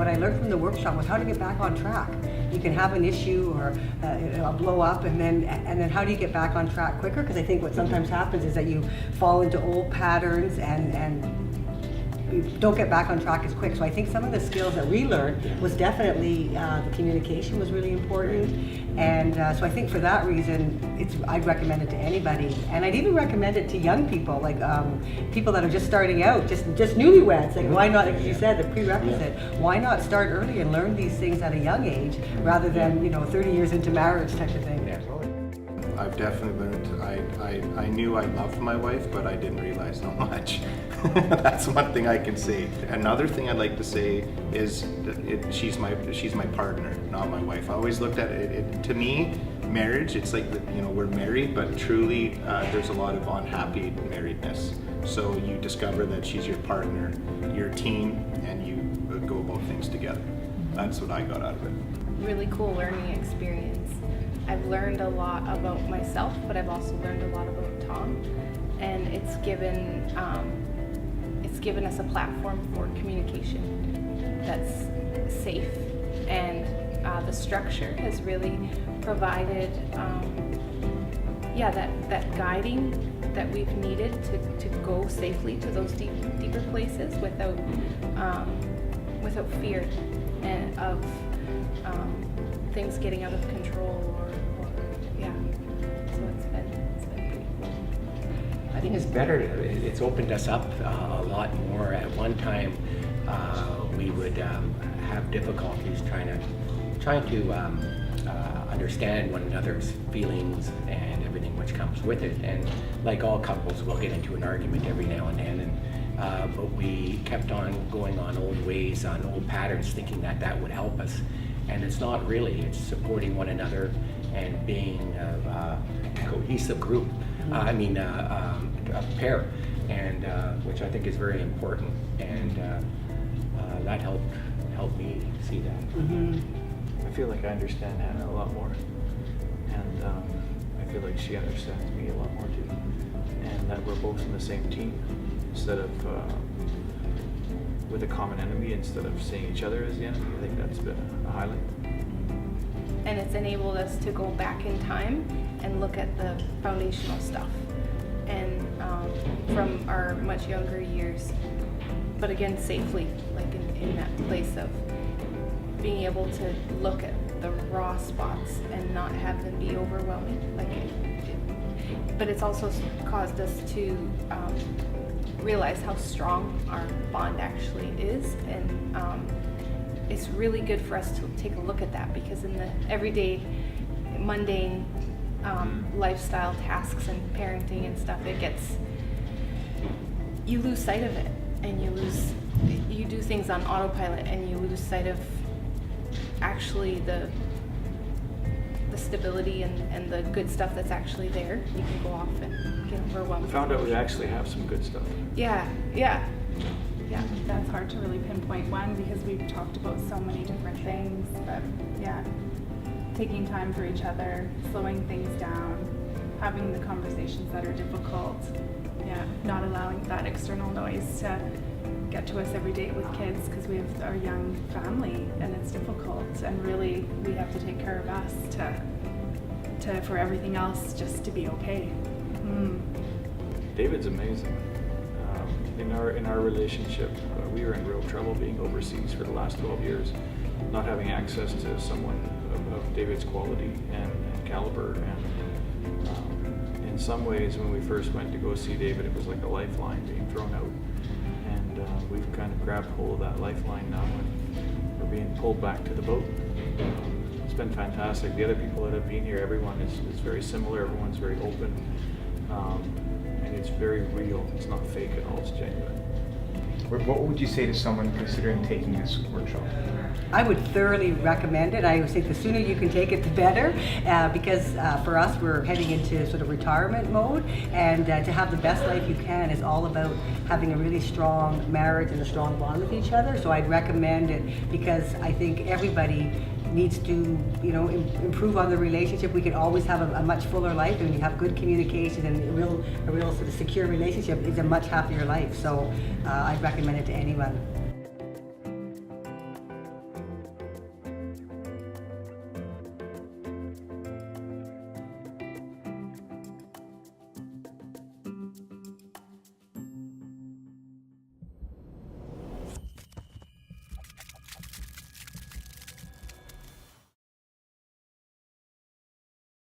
what I learned from the workshop was how to get back on track. You can have an issue or it'll blow up, and then how do you get back on track quicker? Because I think what sometimes happens is that you fall into old patterns and you don't get back on track as quick. So I think some of the skills that we learned was definitely the communication was really important, and so I think for that reason, I'd recommend it to anybody, and I'd even recommend it to young people, like people that are just starting out, just newlyweds. Like, why not? Like you said, the prerequisite. Why not start early and learn these things at a young age rather than 30 years into marriage type of thing. Yeah, totally. I've definitely learned, I knew I loved my wife, but I didn't realize how much. That's one thing I can say. Another thing I'd like to say is that she's my partner, not my wife. I always looked at it to me, marriage, it's like, we're married, but truly there's a lot of unhappy marriedness. So you discover that she's your partner, your team, and you go about things together. That's what I got out of it. Really cool learning experience. I've learned a lot about myself, but I've also learned a lot about Tom, and it's given us a platform for communication that's safe, and the structure has really provided that guiding that we've needed to go safely to those deeper places without fear and of things getting out of control so it's been pretty cool. I think it's better. It's opened us up a lot more. At one time, we would have difficulties trying to understand one another's feelings and everything which comes with it. And like all couples, we'll get into an argument every now and then. But we kept on going on old ways, on old patterns, thinking that would help us. And it's not really. It's supporting one another and being a cohesive group. A pair, and which I think is very important. And that helped me see that. Mm-hmm. I feel like I understand Hannah a lot more, and I feel like she understands me a lot more too, and that we're both in the same team instead of with a common enemy instead of seeing each other as the enemy. I think that's been a highlight. And it's enabled us to go back in time and look at the foundational stuff, and from our much younger years, but again safely, like in that place of being able to look at the raw spots and not have them be overwhelming. But it's also caused us to realize how strong our bond actually is, and it's really good for us to take a look at that, because in the everyday mundane lifestyle tasks and parenting and stuff, you lose sight of it, and you do things on autopilot, and you lose sight of actually the stability and the good stuff that's actually there. You can go off and get overwhelmed. We found out we actually have some good stuff. Yeah. That's hard to really pinpoint one, because we've talked about so many different things, but taking time for each other, slowing things down, having the conversations that are difficult, not allowing that external noise to get to us every day with kids, because we have our young family and it's difficult, and really we have to take care of us to for everything else just to be okay. David's amazing. In our relationship, we were in real trouble being overseas for the last 12 years, not having access to someone of David's quality and caliber. And in some ways, when we first went to go see David, it was like a lifeline being thrown out. And we've kind of grabbed hold of that lifeline now, and we're being pulled back to the boat. It's been fantastic. The other people that have been here, everyone is very similar. Everyone's very open. And it's very real. It's not fake at all. It's genuine. What would you say to someone considering taking this workshop? I would thoroughly recommend it. I would say the sooner you can take it, the better, because for us, we're heading into sort of retirement mode, and to have the best life you can is all about having a really strong marriage and a strong bond with each other. So I'd recommend it, because I think everybody needs to, improve on the relationship. We can always have a much fuller life, and you have good communication and a real sort of secure relationship is a much happier life. So I'd recommend it to anyone.